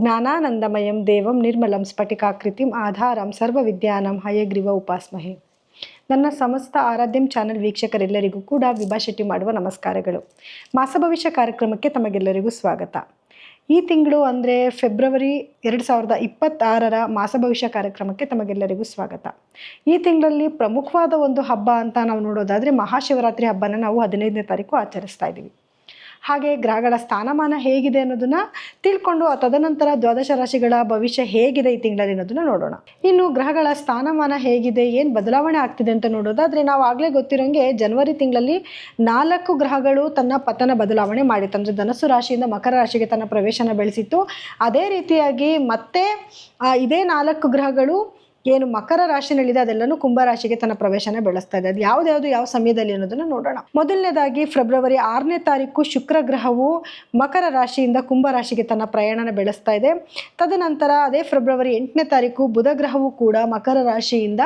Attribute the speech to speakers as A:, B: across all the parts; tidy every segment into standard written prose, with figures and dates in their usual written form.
A: ಜ್ಞಾನಾನಂದಮಯಂ ದೇವಂ ನಿರ್ಮಲಂ ಸ್ಫಟಿಕಾಕೃತಿಂ ಆಧಾರಂ ಸರ್ವವಿದ್ಯಾನಾಂ ಹಯಗ್ರೀವ ಉಪಾಸ್ಮಹೆ. ನನ್ನ ಸಮಸ್ತ ಆರಾಧ್ಯಂ ಚಾನಲ್ ವೀಕ್ಷಕರೆಲ್ಲರಿಗೂ ಕೂಡ ವಿಭಾ ಶೆಟ್ಟಿ ಮಾಡುವ ನಮಸ್ಕಾರಗಳು. ಮಾಸ ಭವಿಷ್ಯ ಕಾರ್ಯಕ್ರಮಕ್ಕೆ ತಮಗೆಲ್ಲರಿಗೂ ಸ್ವಾಗತ. ಈ ತಿಂಗಳು ಅಂದರೆ ಫೆಬ್ರವರಿ 2026ರ ಮಾಸ ಭವಿಷ್ಯ ಕಾರ್ಯಕ್ರಮಕ್ಕೆ ತಮಗೆಲ್ಲರಿಗೂ ಸ್ವಾಗತ. ಈ ತಿಂಗಳಲ್ಲಿ ಪ್ರಮುಖವಾದ ಒಂದು ಹಬ್ಬ ಅಂತ ನಾವು ನೋಡೋದಾದರೆ ಮಹಾಶಿವರಾತ್ರಿ ಹಬ್ಬನ ನಾವು 15ನೇ ತಾರೀಕು ಆಚರಿಸ್ತಾ ಇದ್ದೀವಿ. ಹಾಗೆ ಗ್ರಹಗಳ ಸ್ಥಾನಮಾನ ಹೇಗಿದೆ ಅನ್ನೋದನ್ನ ತಿಳ್ಕೊಂಡು ತದನಂತರ ದ್ವಾದಶ ರಾಶಿಗಳ ಭವಿಷ್ಯ ಹೇಗಿದೆ ಈ ತಿಂಗಳಲ್ಲಿ ಅನ್ನೋದನ್ನ ನೋಡೋಣ. ಇನ್ನು ಗ್ರಹಗಳ ಸ್ಥಾನಮಾನ ಹೇಗಿದೆ, ಏನು ಬದಲಾವಣೆ ಆಗ್ತಿದೆ ಅಂತ ನೋಡೋದಾದರೆ ನಾವು ಆಗಲೇ ಗೊತ್ತಿರೋಂಗೆ ಜನವರಿ ತಿಂಗಳಲ್ಲಿ 4 ಗ್ರಹಗಳು ತನ್ನ ಪತನ ಬದಲಾವಣೆ ಮಾಡಿತ್ತು. ಅಂದರೆ ಧನಸ್ಸು ರಾಶಿಯಿಂದ ಮಕರ ರಾಶಿಗೆ ತನ್ನ ಪ್ರವೇಶನ ಬೆಳೆಸಿತ್ತು. ಅದೇ ರೀತಿಯಾಗಿ ಮತ್ತೆ ಇದೇ 4 ಗ್ರಹಗಳು ಏನು ಮಕರ ರಾಶಿನಲ್ಲಿದೆ ಅದೆಲ್ಲನೂ ಕುಂಭರಾಶಿಗೆ ತನ್ನ ಪ್ರವೇಶನ ಬೆಳೆಸ್ತಾ ಇದೆ. ಅದು ಯಾವ್ದು ಯಾವ ಸಮಯದಲ್ಲಿ ಅನ್ನೋದನ್ನ ನೋಡೋಣ. ಮೊದಲನೇದಾಗಿ ಫೆಬ್ರವರಿ 6ನೇ ತಾರೀಕು ಶುಕ್ರ ಗ್ರಹವು ಮಕರ ರಾಶಿಯಿಂದ ಕುಂಭರಾಶಿಗೆ ತನ್ನ ಪ್ರಯಾಣನ ಬೆಳೆಸ್ತಾ ಇದೆ. ತದನಂತರ ಅದೇ ಫೆಬ್ರವರಿ 8ನೇ ತಾರೀಕು ಬುಧ ಗ್ರಹವು ಕೂಡ ಮಕರ ರಾಶಿಯಿಂದ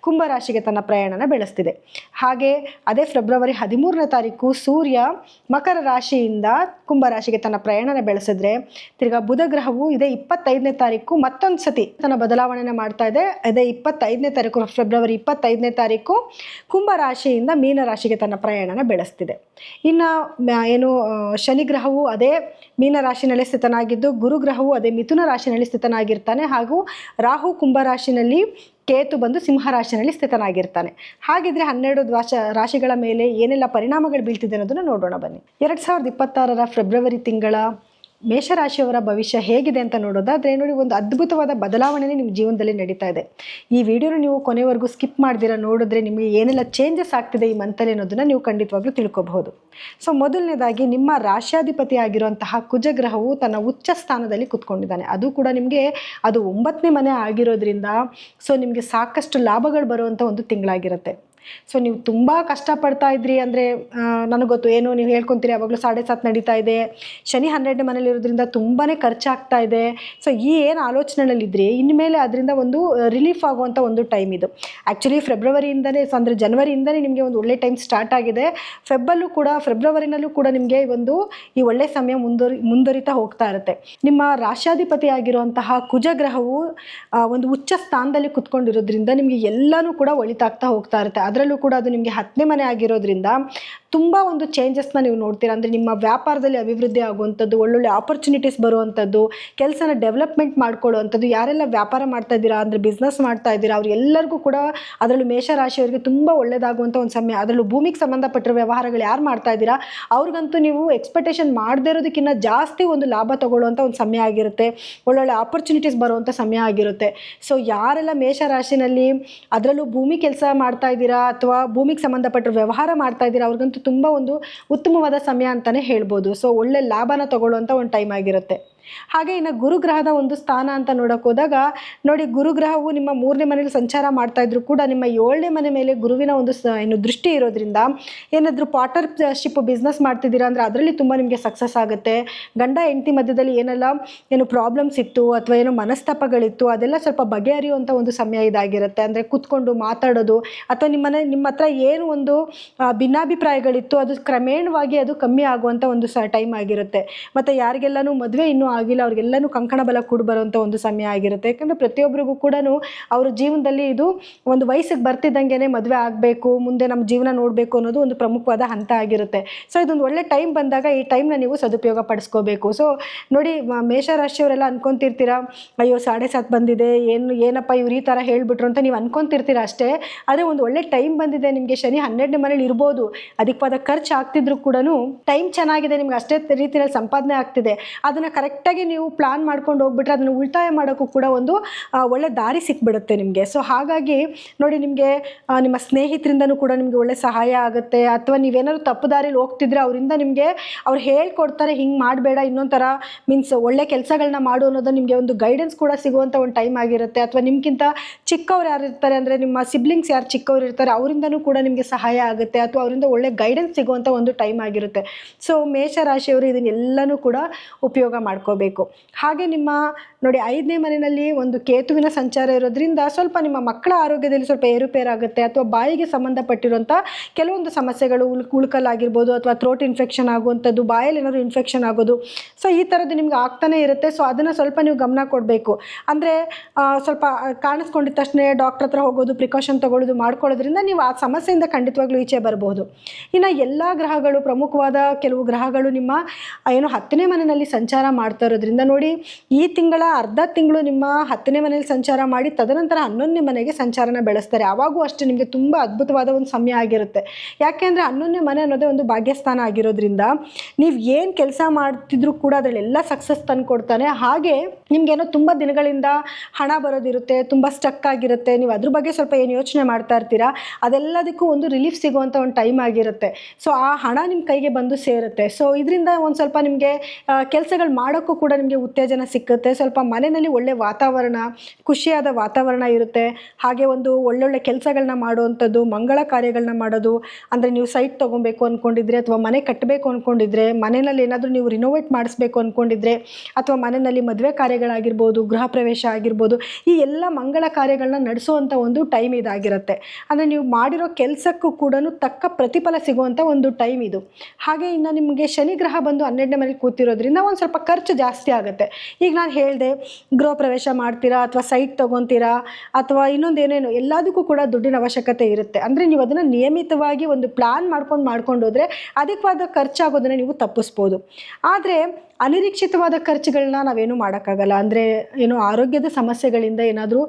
A: ಕುಂಭರಾಶಿಗೆ ತನ್ನ ಪ್ರಯಾಣನ ಬೆಳೆಸ್ತಿದೆ. ಹಾಗೆ ಅದೇ ಫೆಬ್ರವರಿ 13ನೇ ತಾರೀಕು ಸೂರ್ಯ ಮಕರ ರಾಶಿಯಿಂದ ಕುಂಭರಾಶಿಗೆ ತನ್ನ ಪ್ರಯಾಣನ ಬೆಳೆಸಿದ್ರೆ, ತಿರ್ಗಾ ಬುಧ ಗ್ರಹವು ಇದೇ 25ನೇ ತಾರೀಕು ಮತ್ತೊಂದು ಸತಿ ತನ್ನ ಬದಲಾವಣೆನ ಮಾಡ್ತಾ ಇದೆ. ಅದೇ 25ನೇ ತಾರೀಕು ಫೆಬ್ರವರಿ 25ನೇ ತಾರೀಕು ಕುಂಭರಾಶಿಯಿಂದ ಮೀನರಾಶಿಗೆ ತನ್ನ ಪ್ರಯಾಣನ ಬೆಳೆಸ್ತಿದೆ. ಇನ್ನು ಏನು ಶನಿ ಗ್ರಹವು ಅದೇ ಮೀನರಾಶಿನಲ್ಲಿ ಸ್ಥಿತನಾಗಿದ್ದು, ಗುರುಗ್ರಹವು ಅದೇ ಮಿಥುನ ರಾಶಿನಲ್ಲಿ ಸ್ಥಿತನಾಗಿರ್ತಾನೆ. ಹಾಗೂ ರಾಹು ಕುಂಭರಾಶಿನಲ್ಲಿ, ಕೇತು ಬಂದು ಸಿಂಹರಾಶಿನಲ್ಲಿ ಸ್ಥಿತನಾಗಿರ್ತಾನೆ. ಹಾಗಿದ್ರೆ 12 ರಾಶಿಗಳ ಮೇಲೆ ಏನೆಲ್ಲ ಪರಿಣಾಮಗಳು ಬೀಳ್ತಿದೆ ಅನ್ನೋದನ್ನು ನೋಡೋಣ ಬನ್ನಿ. 2026ರ ಫೆಬ್ರವರಿ ತಿಂಗಳ ಮೇಷರಾಶಿಯವರ ಭವಿಷ್ಯ ಹೇಗಿದೆ ಅಂತ ನೋಡೋದಾದರೆ ನೋಡಿ, ಒಂದು ಅದ್ಭುತವಾದ ಬದಲಾವಣೆ ನಿಮ್ಮ ಜೀವನದಲ್ಲಿ ನಡೀತಾ ಇದೆ. ಈ ವಿಡಿಯೋನ ನೀವು ಕೊನೆವರೆಗೂ ಸ್ಕಿಪ್ ಮಾಡ್ದಿರ ನೋಡಿದ್ರೆ ನಿಮಗೆ ಏನೆಲ್ಲ ಚೇಂಜಸ್ ಆಗ್ತಿದೆ ಈ ಮಂತಲ್ಲಿ ಅನ್ನೋದನ್ನ ನೀವು ಖಂಡಿತವಾಗ್ಲೂ ತಿಳ್ಕೊಬಹುದು. ಸೊ ಮೊದಲನೇದಾಗಿ ನಿಮ್ಮ ರಾಶ್ಯಾಧಿಪತಿ ಆಗಿರುವಂತಹ ಕುಜಗ್ರಹವು ತನ್ನ ಉಚ್ಚ ಸ್ಥಾನದಲ್ಲಿ ಕುತ್ಕೊಂಡಿದ್ದಾನೆ. ಅದು ಕೂಡ ನಿಮಗೆ ಅದು 9ನೇ ಮನೆ ಆಗಿರೋದ್ರಿಂದ ಸೊ ನಿಮಗೆ ಸಾಕಷ್ಟು ಲಾಭಗಳು ಬರುವಂಥ ಒಂದು ತಿಂಗಳಾಗಿರುತ್ತೆ. ಸೊ ನೀವು ತುಂಬ ಕಷ್ಟಪಡ್ತಾ ಇದ್ರಿ ಅಂದರೆ ನನಗೆ ಗೊತ್ತು, ಏನು ನೀವು ಹೇಳ್ಕೊತೀರಿ ಯಾವಾಗಲೂ 7.5 ನಡೀತಾ ಇದೆ, ಶನಿ 12ನೇ ಮನೇಲಿ ಇರೋದ್ರಿಂದ ತುಂಬಾ ಖರ್ಚಾಗ್ತಾ ಇದೆ. ಸೊ ಈ ಏನು ಆಲೋಚನೆಯಲ್ಲಿದ್ರಿ ಇನ್ಮೇಲೆ ಅದರಿಂದ ಒಂದು ರಿಲೀಫ್ ಆಗುವಂಥ ಒಂದು ಟೈಮ್ ಇದು. ಆ್ಯಕ್ಚುಲಿ ಫೆಬ್ರವರಿಯಿಂದಲೇ ಅಂದರೆ ಜನವರಿಯಿಂದಲೇ ನಿಮಗೆ ಒಂದು ಒಳ್ಳೆ ಟೈಮ್ ಸ್ಟಾರ್ಟ್ ಆಗಿದೆ. ಫೆಬ್ರವರಿನಲ್ಲೂ ಕೂಡ ನಿಮಗೆ ಈ ಒಳ್ಳೆ ಸಮಯ ಮುಂದುವರಿತಾ ಹೋಗ್ತಾ ಇರುತ್ತೆ. ನಿಮ್ಮ ರಾಶ್ಯಾಧಿಪತಿ ಆಗಿರುವಂತಹ ಕುಜಗ್ರಹವು ಒಂದು ಉಚ್ಚ ಸ್ಥಾನದಲ್ಲಿ ಕುತ್ಕೊಂಡಿರೋದ್ರಿಂದ ನಿಮಗೆ ಎಲ್ಲನೂ ಕೂಡ ಒಳಿತಾಗ್ತಾ ಹೋಗ್ತಾ ಇರುತ್ತೆ. ಅದರಲ್ಲೂ ಕೂಡ ಅದು ನಿಮಗೆ 10ನೇ ಮನೆ ಆಗಿರೋದ್ರಿಂದ ತುಂಬ ಒಂದು ಚೇಂಜಸ್ನ ನೀವು ನೋಡ್ತೀರಾ. ಅಂದರೆ ನಿಮ್ಮ ವ್ಯಾಪಾರದಲ್ಲಿ ಅಭಿವೃದ್ಧಿ ಆಗುವಂಥದ್ದು, ಒಳ್ಳೊಳ್ಳೆ ಆಪರ್ಚುನಿಟೀಸ್ ಬರುವಂಥದ್ದು, ಕೆಲಸನ ಡೆವಲಪ್ಮೆಂಟ್ ಮಾಡ್ಕೊಳ್ಳುವಂಥದ್ದು. ಯಾರೆಲ್ಲ ವ್ಯಾಪಾರ ಮಾಡ್ತಾ ಇದ್ದೀರಾ ಅಂದರೆ ಬಿಸ್ನೆಸ್ ಮಾಡ್ತಾ ಇದ್ದೀರಾ ಅವರೆಲ್ಲರಿಗೂ ಕೂಡ, ಅದರಲ್ಲೂ ಮೇಷರಾಶಿಯವರಿಗೆ ತುಂಬ ಒಳ್ಳೆಯದಾಗುವಂಥ ಒಂದು ಸಮಯ. ಅದರಲ್ಲೂ ಭೂಮಿಗೆ ಸಂಬಂಧಪಟ್ಟಿರೋ ವ್ಯವಹಾರಗಳು ಯಾರು ಮಾಡ್ತಾ ಇದ್ದೀರಾ ಅವ್ರಿಗಂತೂ ನೀವು ಎಕ್ಸ್ಪೆಕ್ಟೇಷನ್ ಮಾಡದೇ ಇರೋದಕ್ಕಿಂತ ಜಾಸ್ತಿ ಒಂದು ಲಾಭ ತಗೊಳ್ಳುವಂಥ ಒಂದು ಸಮಯ ಆಗಿರುತ್ತೆ. ಒಳ್ಳೊಳ್ಳೆ ಆಪರ್ಚುನಿಟೀಸ್ ಬರುವಂಥ ಸಮಯ ಆಗಿರುತ್ತೆ. ಸೊ ಯಾರೆಲ್ಲ ಮೇಷರಾಶಿನಲ್ಲಿ ಅದರಲ್ಲೂ ಭೂಮಿ ಕೆಲಸ ಮಾಡ್ತಾ ಇದ್ದೀರಾ ಅಥವಾ ಭೂಮಿಗೆ ಸಂಬಂಧಪಟ್ಟ ವ್ಯವಹಾರ ಮಾಡ್ತಾ ಇದ್ದೀರಾ ಅವ್ರಿಗಂತೂ ತುಂಬ ಒಂದು ಉತ್ತಮವಾದ ಸಮಯ ಅಂತಲೇ ಹೇಳ್ಬೋದು. ಸೊ ಒಳ್ಳೆ ಲಾಭನ ತಗೊಳ್ಳುವಂಥ ಒಂದು ಟೈಮ್ ಆಗಿರುತ್ತೆ. ಹಾಗೆ ಇನ್ನು ಗುರುಗ್ರಹದ ಒಂದು ಸ್ಥಾನ ಅಂತ ನೋಡೋಕೆ ಹೋದಾಗ ನೋಡಿ, ಗುರುಗ್ರಹವು ನಿಮ್ಮ 3ನೇ ಮನೇಲಿ ಸಂಚಾರ ಮಾಡ್ತಾ ಇದ್ರು ಕೂಡ ನಿಮ್ಮ 7ನೇ ಮನೆ ಮೇಲೆ ಗುರುವಿನ ಒಂದು ದೃಷ್ಟಿ ಇರೋದ್ರಿಂದ ಏನಾದರೂ ಪಾರ್ಟ್ನರ್ಶಿಪ್ ಬಿಸ್ನೆಸ್ ಮಾಡ್ತಿದ್ದೀರಾ ಅಂದರೆ ಅದರಲ್ಲಿ ತುಂಬ ನಿಮಗೆ ಸಕ್ಸಸ್ ಆಗುತ್ತೆ. ಗಂಡ ಹೆಂಡತಿ ಮಧ್ಯದಲ್ಲಿ ಏನು ಪ್ರಾಬ್ಲಮ್ಸ್ ಇತ್ತು ಅಥವಾ ಏನೋ ಮನಸ್ತಾಪಗಳಿತ್ತು ಅದೆಲ್ಲ ಸ್ವಲ್ಪ ಬಗೆಹರಿಯುವಂಥ ಒಂದು ಸಮಯ ಇದಾಗಿರುತ್ತೆ. ಅಂದರೆ ಕೂತ್ಕೊಂಡು ಮಾತಾಡೋದು ಅಥವಾ ನಿಮ್ಮ ಹತ್ರ ಏನು ಒಂದು ಭಿನ್ನಾಭಿಪ್ರಾಯಗಳಿತ್ತು ಅದು ಕ್ರಮೇಣವಾಗಿ ಅದು ಕಮ್ಮಿ ಆಗುವಂಥ ಒಂದು ಟೈಮ್ ಆಗಿರುತ್ತೆ. ಮತ್ತು ಯಾರಿಗೆಲ್ಲನೂ ಮದುವೆ ಇನ್ನೂ ಆಗಿಲ್ಲ ಅವ್ರಿಗೆಲ್ಲನೂ ಕಂಕಣ ಬಲ ಕೂಡಿ ಬರುವಂಥ ಒಂದು ಸಮಯ ಆಗಿರುತ್ತೆ. ಯಾಕಂದರೆ ಪ್ರತಿಯೊಬ್ಬರಿಗೂ ಕೂಡ ಅವ್ರ ಜೀವನದಲ್ಲಿ ಇದು ಒಂದು ವಯಸ್ಸಿಗೆ ಬರ್ತಿದ್ದಂಗೆ ಮದುವೆ ಆಗಬೇಕು, ಮುಂದೆ ನಮ್ಮ ಜೀವನ ನೋಡಬೇಕು ಅನ್ನೋದು ಒಂದು ಪ್ರಮುಖವಾದ ಹಂತ ಆಗಿರುತ್ತೆ. ಸೊ ಇದೊಂದು ಒಳ್ಳೆ ಟೈಮ್ ಬಂದಾಗ ಈ ಟೈಮ್ನ ನೀವು ಸದುಪಯೋಗ ಪಡಿಸ್ಕೋಬೇಕು. ಸೊ ನೋಡಿ, ಮೇಷರಾಶಿಯವರೆಲ್ಲ ಅನ್ಕೊತಿರ್ತೀರಾ, ಅಯ್ಯೋ 7.5 ಬಂದಿದೆ, ಏನಪ್ಪ ಇವ್ರು ಈ ಥರ ಹೇಳ್ಬಿಟ್ರು ಅಂತ ನೀವು ಅನ್ಕೊತಿರ್ತೀರ ಅಷ್ಟೇ. ಆದರೆ ಒಂದು ಒಳ್ಳೆ ಟೈಮ್ ಬಂದಿದೆ ನಿಮಗೆ. ಶನಿ 12ನೇ ಮನೇಲಿ ಇರ್ಬೋದು, ಅದಕ್ಕಾದ ಖರ್ಚು ಆಗ್ತಿದ್ರು ಕೂಡ ಟೈಮ್ ಚೆನ್ನಾಗಿದೆ, ನಿಮ್ಗೆ ಅಷ್ಟೇ ರೀತಿಯಲ್ಲಿ ಸಂಪಾದನೆ ಆಗ್ತಿದೆ. ಅದನ್ನು ಕರೆಕ್ಟಾಗಿ ನೀವು ಪ್ಲಾನ್ ಮಾಡ್ಕೊಂಡು ಹೋಗ್ಬಿಟ್ರೆ ಅದನ್ನು ಉಳಿತಾಯ ಮಾಡೋಕ್ಕೂ ಕೂಡ ಒಂದು ಒಳ್ಳೆ ದಾರಿ ಸಿಕ್ಬಿಡುತ್ತೆ ನಿಮಗೆ. ಸೊ ಹಾಗಾಗಿ ನೋಡಿ, ನಿಮಗೆ ನಿಮ್ಮ ಸ್ನೇಹಿತರಿಂದನೂ ಕೂಡ ನಿಮಗೆ ಒಳ್ಳೆ ಸಹಾಯ ಆಗುತ್ತೆ. ಅಥವಾ ನೀವೇನಾದ್ರು ತಪ್ಪು ದಾರಿಲಿ ಹೋಗ್ತಿದ್ರೆ ಅವರಿಂದ ನಿಮಗೆ ಅವ್ರು ಹೇಳ್ಕೊಡ್ತಾರೆ, ಹಿಂಗೆ ಮಾಡಬೇಡ, ಇನ್ನೊಂದು ಥರ ಮೀನ್ಸ್ ಒಳ್ಳೆ ಕೆಲಸಗಳನ್ನ ಮಾಡು ಅನ್ನೋದು ನಿಮಗೆ ಒಂದು ಗೈಡೆನ್ಸ್ ಕೂಡ ಸಿಗುವಂಥ ಒಂದು ಟೈಮ್ ಆಗಿರುತ್ತೆ. ಅಥವಾ ನಿಮ್ಗಿಂತ ಚಿಕ್ಕವ್ರು ಯಾರು ಇರ್ತಾರೆ ಅಂದರೆ ನಿಮ್ಮ ಸಿಬ್ಲಿಂಗ್ಸ್ ಯಾರು ಚಿಕ್ಕವ್ರು ಇರ್ತಾರೆ ಅವರಿಂದನೂ ಕೂಡ ನಿಮಗೆ ಸಹಾಯ ಆಗುತ್ತೆ ಅಥವಾ ಅವರಿಂದ ಒಳ್ಳೆ ಗೈಡೆನ್ಸ್ ಸಿಗುವಂಥ ಒಂದು ಟೈಮ್ ಆಗಿರುತ್ತೆ. ಸೊ ಮೇಷರಾಶಿಯವರು ಇದನ್ನೆಲ್ಲನೂ ಕೂಡ ಉಪಯೋಗ ಮಾಡ್ಕೊ ಮಾಡ್ಕೋಬೇಕು. ಹಾಗೆ ನಿಮ್ಮ ನೋಡಿ 5ನೇ ಮನೆಯಲ್ಲಿ ಒಂದು ಕೇತುವಿನ ಸಂಚಾರ ಇರೋದ್ರಿಂದ ಸ್ವಲ್ಪ ನಿಮ್ಮ ಮಕ್ಕಳ ಆರೋಗ್ಯದಲ್ಲಿ ಸ್ವಲ್ಪ ಏರುಪೇರಾಗುತ್ತೆ, ಅಥವಾ ಬಾಯಿಗೆ ಸಂಬಂಧಪಟ್ಟಿರುವಂಥ ಕೆಲವೊಂದು ಸಮಸ್ಯೆಗಳು ಉಳ್ಕಲ್ಲಾಗಿರ್ಬೋದು, ಅಥವಾ ಥ್ರೋಟ್ ಇನ್ಫೆಕ್ಷನ್ ಆಗುವಂಥದ್ದು, ಬಾಯಲ್ಲಿ ಏನಾದರೂ ಇನ್ಫೆಕ್ಷನ್ ಆಗೋದು, ಸೊ ಈ ಥರದ್ದು ನಿಮ್ಗೆ ಆಗ್ತಾನೆ ಇರುತ್ತೆ. ಸೊ ಅದನ್ನು ಸ್ವಲ್ಪ ನೀವು ಗಮನ ಕೊಡಬೇಕು. ಅಂದರೆ ಸ್ವಲ್ಪ ಕಾಣಿಸ್ಕೊಂಡಿದ್ದ ತಕ್ಷಣ ಡಾಕ್ಟ್ರ್ ಹತ್ರ ಹೋಗೋದು, ಪ್ರಿಕಾಷನ್ ತೊಗೊಳ್ಳೋದು ಮಾಡ್ಕೊಳ್ಳೋದ್ರಿಂದ ನೀವು ಆ ಸಮಸ್ಯೆಯಿಂದ ಖಂಡಿತವಾಗ್ಲೂ ಈಚೆ ಬರ್ಬೋದು. ಇನ್ನು ಎಲ್ಲ ಗ್ರಹಗಳು, ಪ್ರಮುಖವಾದ ಕೆಲವು ಗ್ರಹಗಳು ನಿಮ್ಮ 10ನೇ ಮನೆಯಲ್ಲಿ ಸಂಚಾರ ಮಾಡ್ತಾ ಇರೋದ್ರಿಂದ ನೋಡಿ, ಈ ತಿಂಗಳ ಅರ್ಧ ತಿಂಗಳು ನಿಮ್ಮ 10ನೇ ಮನೆಯಲ್ಲಿ ಸಂಚಾರ ಮಾಡಿ ತದನಂತರ 11ನೇ ಮನೆಗೆ ಸಂಚಾರನ ಬೆಳೆಸ್ತಾರೆ. ಆವಾಗೂ ಅಷ್ಟೇ ನಿಮಗೆ ತುಂಬ ಅದ್ಭುತವಾದ ಒಂದು ಸಮಯ ಆಗಿರುತ್ತೆ. ಯಾಕೆಂದರೆ 11ನೇ ಮನೆ ಅನ್ನೋದೇ ಒಂದು ಭಾಗ್ಯಸ್ಥಾನ ಆಗಿರೋದ್ರಿಂದ ನೀವು ಏನು ಕೆಲಸ ಮಾಡ್ತಿದ್ರು ಕೂಡ ಅದರಲ್ಲೆಲ್ಲ ಸಕ್ಸಸ್ ತಂದುಕೊಡ್ತಾನೆ. ಹಾಗೆ ನಿಮಗೇನೋ ತುಂಬ ದಿನಗಳಿಂದ ಹಣ ಬರೋದಿರುತ್ತೆ, ತುಂಬ ಸ್ಟಕ್ ಆಗಿರುತ್ತೆ, ನೀವು ಅದ್ರ ಬಗ್ಗೆ ಸ್ವಲ್ಪ ಏನು ಯೋಚನೆ ಮಾಡ್ತಾ ಇರ್ತೀರಾ, ಅದೆಲ್ಲದಕ್ಕೂ ಒಂದು ರಿಲೀಫ್ ಸಿಗುವಂಥ ಒಂದು ಟೈಮ್ ಆಗಿರುತ್ತೆ. ಸೊ ಆ ಹಣ ನಿಮ್ಮ ಕೈಗೆ ಬಂದು ಸೇರುತ್ತೆ. ಸೊ ಇದರಿಂದ ಒಂದು ಸ್ವಲ್ಪ ನಿಮಗೆ ಕೆಲಸಗಳು ಮಾಡೋಕ್ಕೂ ಕೂಡ ನಿಮಗೆ ಉತ್ತೇಜನ ಸಿಕ್ಕುತ್ತೆ. ಸ್ವಲ್ಪ ಮನೆಯಲ್ಲಿ ಒಳ್ಳೆ ವಾತಾವರಣ, ಖುಷಿಯಾದ ವಾತಾವರಣ ಇರುತ್ತೆ. ಹಾಗೆ ಒಂದು ಒಳ್ಳೊಳ್ಳೆ ಕೆಲಸಗಳನ್ನ ಮಾಡುವಂಥದ್ದು, ಮಂಗಳ ಕಾರ್ಯಗಳನ್ನ ಮಾಡೋದು, ಅಂದರೆ ನೀವು ಸೈಟ್ ತೊಗೊಬೇಕು ಅಂದ್ಕೊಂಡಿದ್ರೆ, ಅಥವಾ ಮನೆ ಕಟ್ಟಬೇಕು ಅಂದ್ಕೊಂಡಿದ್ರೆ, ಮನೆಯಲ್ಲಿ ಏನಾದರೂ ನೀವು ರಿನೋವೇಟ್ ಮಾಡಿಸ್ಬೇಕು ಅಂದ್ಕೊಂಡಿದ್ರೆ, ಅಥವಾ ಮನೆಯಲ್ಲಿ ಮದುವೆ ಕಾರ್ಯಗಳಾಗಿರ್ಬೋದು, ಗೃಹ ಪ್ರವೇಶ ಆಗಿರ್ಬೋದು, ಈ ಎಲ್ಲ ಮಂಗಳ ಕಾರ್ಯಗಳನ್ನ ನಡೆಸುವಂಥ ಒಂದು ಟೈಮ್ ಇದಾಗಿರುತ್ತೆ. ಅಂದರೆ ನೀವು ಮಾಡಿರೋ ಕೆಲಸಕ್ಕೂ ಕೂಡ ತಕ್ಕ ಪ್ರತಿಫಲ ಸಿಗುವಂಥ ಒಂದು ಟೈಮ್ ಇದು. ಹಾಗೆ ಇನ್ನು ನಿಮಗೆ ಶನಿ ಗ್ರಹ ಬಂದು 12ನೇ ಮನೇಲಿ ಕೂತಿರೋದ್ರಿಂದ ಒಂದು ಸ್ವಲ್ಪ ಖರ್ಚು ಜಾಸ್ತಿ ಆಗುತ್ತೆ. ಈಗ ನಾನು ಹೇಳಿದೆ, ಗೃಹ ಪ್ರವೇಶ ಮಾಡ್ತೀರಾ, ಅಥವಾ ಸೈಟ್ ತೊಗೊತೀರಾ, ಅಥವಾ ಇನ್ನೊಂದು ಏನೇನು, ಎಲ್ಲದಕ್ಕೂ ಕೂಡ ದುಡ್ಡಿನ ಅವಶ್ಯಕತೆ ಇರುತ್ತೆ. ಅಂದರೆ ನೀವು ಅದನ್ನು ನಿಯಮಿತವಾಗಿ ಒಂದು ಪ್ಲ್ಯಾನ್ ಮಾಡ್ಕೊಂಡು ಹೋದರೆ ಅಧಿಕವಾದ ಖರ್ಚಾಗೋದನ್ನು ನೀವು ತಪ್ಪಿಸ್ಬೋದು. ಆದರೆ ಅನಿರೀಕ್ಷಿತವಾದ ಖರ್ಚುಗಳನ್ನ ನಾವೇನು ಮಾಡೋಕ್ಕಾಗಲ್ಲ. ಅಂದರೆ ಏನು ಆರೋಗ್ಯದ ಸಮಸ್ಯೆಗಳಿಂದ ಏನಾದರೂ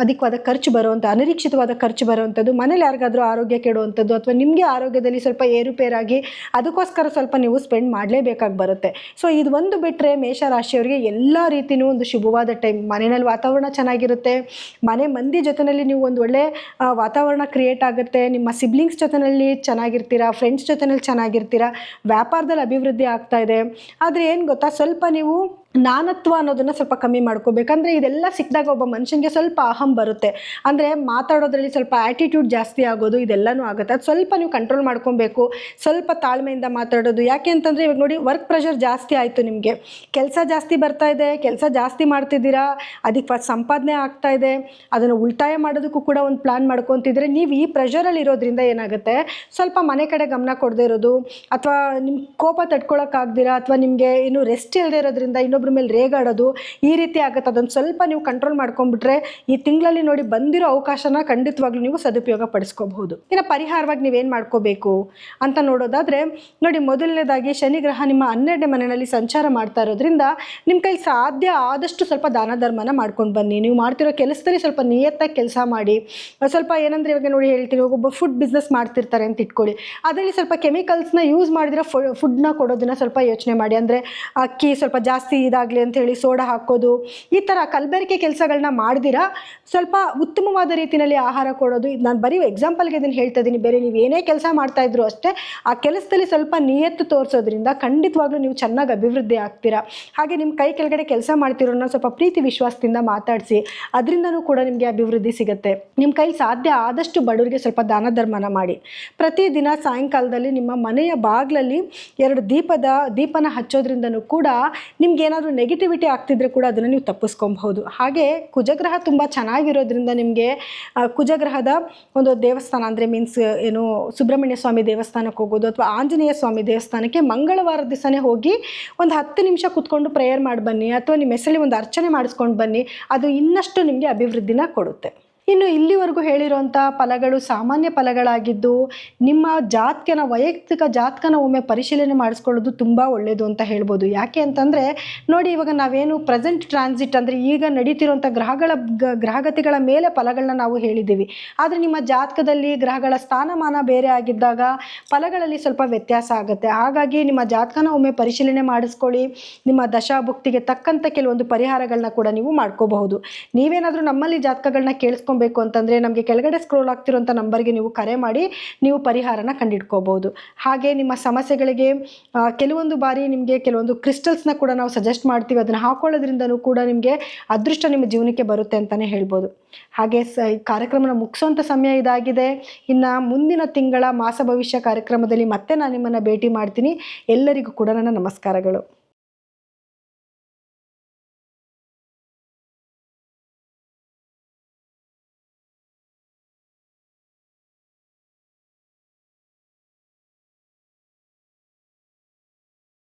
A: ಅಧಿಕವಾದ ಖರ್ಚು ಬರುವಂಥ, ಅನಿರೀಕ್ಷಿತವಾದ ಖರ್ಚು ಬರುವಂಥದ್ದು, ಮನೇಲಿ ಯಾರಿಗಾದರೂ ಆರೋಗ್ಯ ಕೆಡುವಂಥದ್ದು, ಅಥವಾ ನಿಮಗೆ ಆರೋಗ್ಯದಲ್ಲಿ ಸ್ವಲ್ಪ ಏರುಪೇರಾಗಿ ಅದಕ್ಕೋಸ್ಕರ ಸ್ವಲ್ಪ ನೀವು ಸ್ಪೆಂಡ್ ಮಾಡಲೇಬೇಕಾಗಿ ಬರುತ್ತೆ. ಸೊ ಇದು ಒಂದು ಬಿಟ್ಟರೆ ಮೇಷರಾಶಿಯವರಿಗೆ ಎಲ್ಲ ರೀತಿಯೂ ಒಂದು ಶುಭವಾದ ಟೈಮ್. ಮನೆಯಲ್ಲಿ ವಾತಾವರಣ ಚೆನ್ನಾಗಿರುತ್ತೆ, ಮನೆ ಮಂದಿ ಜೊತೆಯಲ್ಲಿ ನೀವು ಒಂದು ಒಳ್ಳೆ ವಾತಾವರಣ ಕ್ರಿಯೇಟ್ ಆಗುತ್ತೆ, ನಿಮ್ಮ ಸಿಬ್ಲಿಂಗ್ಸ್ ಜೊತೆಯಲ್ಲಿ ಚೆನ್ನಾಗಿರ್ತೀರಾ, ಫ್ರೆಂಡ್ಸ್ ಜೊತೆಯಲ್ಲಿ ಚೆನ್ನಾಗಿರ್ತೀರಾ, ವ್ಯಾಪಾರದಲ್ಲಿ ಅಭಿವೃದ್ಧಿ ಆಗ್ತಾ ಇದೆ. ಆದರೆ ಏನು ಗೊತ್ತಾ, ಸ್ವಲ್ಪ ನೀವು ನಾನತ್ವ ಅನ್ನೋದನ್ನು ಸ್ವಲ್ಪ ಕಮ್ಮಿ ಮಾಡ್ಕೋಬೇಕಂದ್ರೆ ಇದೆಲ್ಲ ಸಿಕ್ಕಿದಾಗ ಒಬ್ಬ ಮನುಷ್ಯನಿಗೆ ಸ್ವಲ್ಪ ಅಹಂ ಬರುತ್ತೆ. ಅಂದರೆ ಮಾತಾಡೋದ್ರಲ್ಲಿ ಸ್ವಲ್ಪ ಆ್ಯಟಿಟ್ಯೂಡ್ ಜಾಸ್ತಿ ಆಗೋದು, ಇದೆಲ್ಲನೂ ಆಗುತ್ತೆ. ಅದು ಸ್ವಲ್ಪ ನೀವು ಕಂಟ್ರೋಲ್ ಮಾಡ್ಕೊಬೇಕು, ಸ್ವಲ್ಪ ತಾಳ್ಮೆಯಿಂದ ಮಾತಾಡೋದು. ಯಾಕೆ ಅಂತಂದರೆ ಇವಾಗ ನೋಡಿ, ವರ್ಕ್ ಪ್ರೆಷರ್ ಜಾಸ್ತಿ ಆಯಿತು, ನಿಮಗೆ ಕೆಲಸ ಜಾಸ್ತಿ ಬರ್ತಾ ಇದೆ, ಕೆಲಸ ಜಾಸ್ತಿ ಮಾಡ್ತಿದ್ದೀರಾ, ಅದಕ್ಕೆ ಸಂಪಾದನೆ ಆಗ್ತಾ ಇದೆ, ಅದನ್ನು ಉಳಿತಾಯ ಮಾಡೋದಕ್ಕೂ ಕೂಡ ಒಂದು ಪ್ಲ್ಯಾನ್ ಮಾಡ್ಕೊತಿದ್ರೆ, ನೀವು ಈ ಪ್ರೆಷರಲ್ಲಿ ಇರೋದ್ರಿಂದ ಏನಾಗುತ್ತೆ, ಸ್ವಲ್ಪ ಮನೆ ಕಡೆ ಗಮನ ಕೊಡದೇ ಇರೋದು, ಅಥವಾ ನಿಮ್ಮ ಕೋಪ ತಡ್ಕೊಳಕ್ಕಾಗ್ದಿರಾ, ಅಥವಾ ನಿಮಗೆ ಏನು ರೆಸ್ಟ್ ಇಲ್ಲದೆ ಇರೋದ್ರಿಂದ ಇನ್ನೊಬ್ಬರ ಮೇಲೆ ರೇಗಾಡೋದು, ಈ ರೀತಿ ಆಗುತ್ತೆ. ಅದನ್ನು ಸ್ವಲ್ಪ ನೀವು ಕಂಟ್ರೋಲ್ ಮಾಡ್ಕೊಂಡ್ಬಿಟ್ರೆ ಈ ತಿಂಗಳಲ್ಲಿ ನೋಡಿ ಬಂದಿರೋ ಅವಕಾಶನ ಖಂಡಿತವಾಗ್ಲೂ ನೀವು ಸದುಪಯೋಗ ಪಡಿಸ್ಕೋಬಹುದು. ಇನ್ನು ಪರಿಹಾರವಾಗಿ ನೀವೇನು ಮಾಡ್ಕೋಬೇಕು ಅಂತ ನೋಡೋದಾದರೆ ನೋಡಿ, ಮೊದಲನೇದಾಗಿ ಶನಿ ಗ್ರಹ ನಿಮ್ಮ 12ನೇ ಮನೆಯಲ್ಲಿ ಸಂಚಾರ ಮಾಡ್ತಾ ಇರೋದ್ರಿಂದ ನಿಮ್ಮ ಕೈ ಸಾಧ್ಯ ಆದಷ್ಟು ಸ್ವಲ್ಪ ದಾನ ಧರ್ಮನ ಮಾಡ್ಕೊಂಡು ಬನ್ನಿ. ನೀವು ಮಾಡ್ತಿರೋ ಕೆಲಸದಲ್ಲಿ ಸ್ವಲ್ಪ ನಿಯತ್ತಾಗಿ ಕೆಲಸ ಮಾಡಿ. ಸ್ವಲ್ಪ ಏನಂದರೆ ಇವಾಗ ನೋಡಿ ಹೇಳ್ತೀನಿ, ಒಬ್ಬ ಫುಡ್ ಬಿಸ್ನೆಸ್ ಮಾಡ್ತಿರ್ತಾರೆ ಅಂತ ಇಟ್ಕೊಳ್ಳಿ, ಅದರಲ್ಲಿ ಸ್ವಲ್ಪ ಕೆಮಿಕಲ್ಸ್ನ ಯೂಸ್ ಮಾಡಿದಿರೋ ಫುಡ್ನ ಕೊಡೋದನ್ನ ಸ್ವಲ್ಪ ಯೋಚನೆ ಮಾಡಿ. ಅಂದರೆ ಅಕ್ಕಿ ಸ್ವಲ್ಪ ಜಾಸ್ತಿ ಇದಾಗಲಿ ಅಂತ ಹೇಳಿ ಸೋಡಾ ಹಾಕೋದು, ಈ ಥರ ಕಲಬೆರಕೆ ಕೆಲಸಗಳನ್ನ ಮಾಡ್ದಿರಾ ಸ್ವಲ್ಪ ಉತ್ತಮವಾದ ರೀತಿಯಲ್ಲಿ ಆಹಾರ ಕೊಡೋದು. ನಾನು ಬರೀ ಎಕ್ಸಾಂಪಲ್ಗೆ ಇದನ್ನು ಹೇಳ್ತಾ ಇದ್ದೀನಿ, ಬೇರೆ ನೀವು ಏನೇ ಕೆಲಸ ಮಾಡ್ತಾಯಿದ್ರು ಅಷ್ಟೇ ಆ ಕೆಲಸದಲ್ಲಿ ಸ್ವಲ್ಪ ನಿಯತ್ತು ತೋರಿಸೋದ್ರಿಂದ ಖಂಡಿತವಾಗ್ಲೂ ನೀವು ಚೆನ್ನಾಗಿ ಅಭಿವೃದ್ಧಿ ಆಗ್ತೀರಾ. ಹಾಗೆ ನಿಮ್ಮ ಕೈ ಕೆಳಗಡೆ ಕೆಲಸ ಮಾಡ್ತಿರೋನ್ನ ಸ್ವಲ್ಪ ಪ್ರೀತಿ ವಿಶ್ವಾಸದಿಂದ ಮಾತಾಡಿಸಿ, ಅದರಿಂದನೂ ಕೂಡ ನಿಮಗೆ ಅಭಿವೃದ್ಧಿ ಸಿಗುತ್ತೆ. ನಿಮ್ಮ ಕೈ ಸಾಧ್ಯ ಆದಷ್ಟು ಬಡವರಿಗೆ ಸ್ವಲ್ಪ ದಾನ ಧರ್ಮನ ಮಾಡಿ. ಪ್ರತಿದಿನ ಸಾಯಂಕಾಲದಲ್ಲಿ ನಿಮ್ಮ ಮನೆಯ ಬಾಗಿಲಲ್ಲಿ 2 ದೀಪನ ಹಚ್ಚೋದ್ರಿಂದನೂ ಕೂಡ ನಿಮ್ಗೇನಾದರೂ ನೆಗೆಟಿವಿಟಿ ಆಗ್ತಿದ್ರೆ ಕೂಡ ಅದನ್ನು ನೀವು ತಪ್ಪಿಸ್ಕೊಬಹುದು. ಹಾಗೆ ಕುಜಗ್ರಹ ತುಂಬ ಚೆನ್ನಾಗಿರೋದ್ರಿಂದ ನಿಮಗೆ ಕುಜಗ್ರಹದ ಒಂದು ದೇವಸ್ಥಾನ, ಅಂದರೆ ಮೀನ್ಸ್ ಏನು ಸುಬ್ರಹ್ಮಣ್ಯ ಸ್ವಾಮಿ ದೇವಸ್ಥಾನಕ್ಕೆ ಹೋಗೋದು, ಅಥವಾ ಆಂಜನೇಯ ಸ್ವಾಮಿ ದೇವಸ್ಥಾನಕ್ಕೆ ಮಂಗಳವಾರ ದಿವಸನೇ ಹೋಗಿ ಒಂದು 10 ನಿಮಿಷ ಕೂತ್ಕೊಂಡು ಪ್ರೇಯರ್ ಮಾಡಿ ಬನ್ನಿ, ಅಥವಾ ನಿಮ್ಮ ಹೆಸರಲ್ಲಿ ಒಂದು ಅರ್ಚನೆ ಮಾಡಿಸ್ಕೊಂಡು ಬನ್ನಿ. ಅದು ಇನ್ನಷ್ಟು ನಿಮಗೆ ಅಭಿವೃದ್ಧಿನ ಕೊಡುತ್ತೆ. ಇನ್ನು ಇಲ್ಲಿವರೆಗೂ ಹೇಳಿರೋಂಥ ಫಲಗಳು ಸಾಮಾನ್ಯ ಫಲಗಳಾಗಿದ್ದು, ನಿಮ್ಮ ವೈಯಕ್ತಿಕ ಜಾತಕನ ಒಮ್ಮೆ ಪರಿಶೀಲನೆ ಮಾಡಿಸ್ಕೊಳ್ಳೋದು ತುಂಬ ಒಳ್ಳೆಯದು ಅಂತ ಹೇಳ್ಬೋದು. ಯಾಕೆ ಅಂತಂದರೆ ನೋಡಿ, ಇವಾಗ ನಾವೇನು ಪ್ರೆಸೆಂಟ್ ಟ್ರಾನ್ಸಿಟ್ ಅಂದರೆ ಈಗ ನಡೀತಿರೋಂಥ ಗ್ರಹಗತಿಗಳ ಮೇಲೆ ಫಲಗಳನ್ನ ನಾವು ಹೇಳಿದ್ದೀವಿ. ಆದರೆ ನಿಮ್ಮ ಜಾತಕದಲ್ಲಿ ಗ್ರಹಗಳ ಸ್ಥಾನಮಾನ ಬೇರೆ ಆಗಿದ್ದಾಗ ಫಲಗಳಲ್ಲಿ ಸ್ವಲ್ಪ ವ್ಯತ್ಯಾಸ ಆಗುತ್ತೆ. ಹಾಗಾಗಿ ನಿಮ್ಮ ಜಾತಕನ ಒಮ್ಮೆ ಪರಿಶೀಲನೆ ಮಾಡಿಸ್ಕೊಳ್ಳಿ. ನಿಮ್ಮ ದಶಾಭುಕ್ತಿಗೆ ತಕ್ಕಂಥ ಕೆಲವೊಂದು ಪರಿಹಾರಗಳನ್ನ ಕೂಡ ನೀವು ಮಾಡ್ಕೋಬಹುದು. ನೀವೇನಾದರೂ ನಮ್ಮಲ್ಲಿ ಜಾತಕಗಳನ್ನ ಕೇಳಿಸ್ಕೊಂಡು ಬೇಕು ಅಂತಂದರೆ ನಮಗೆ ಕೆಳಗಡೆ ಸ್ಕ್ರೋಲ್ ಆಗ್ತಿರೋಂಥ ನಂಬರ್ಗೆ ನೀವು ಕರೆ ಮಾಡಿ ನೀವು ಪರಿಹಾರನ ಕಂಡುಹಿಡ್ಕೋಬಹುದು. ಹಾಗೆ ನಿಮ್ಮ ಸಮಸ್ಯೆಗಳಿಗೆ ಕೆಲವೊಂದು ಬಾರಿ ನಿಮಗೆ ಕೆಲವೊಂದು ಕ್ರಿಸ್ಟಲ್ಸ್ನ ಕೂಡ ನಾವು ಸಜೆಸ್ಟ್ ಮಾಡ್ತೀವಿ. ಅದನ್ನು ಹಾಕೊಳ್ಳೋದ್ರಿಂದನೂ ಕೂಡ ನಿಮಗೆ ಅದೃಷ್ಟ ನಿಮ್ಮ ಜೀವನಕ್ಕೆ ಬರುತ್ತೆ ಅಂತಲೇ ಹೇಳ್ಬೋದು. ಹಾಗೆ ಈ ಕಾರ್ಯಕ್ರಮನ ಮುಗಿಸೋಂಥ ಸಮಯ ಇದಾಗಿದೆ. ಇನ್ನು ಮುಂದಿನ ತಿಂಗಳ ಮಾಸ ಭವಿಷ್ಯ ಕಾರ್ಯಕ್ರಮದಲ್ಲಿ ಮತ್ತೆ ನಾನು ನಿಮ್ಮನ್ನು ಭೇಟಿ ಮಾಡ್ತೀನಿ. ಎಲ್ಲರಿಗೂ ಕೂಡ ನನ್ನ ನಮಸ್ಕಾರಗಳು.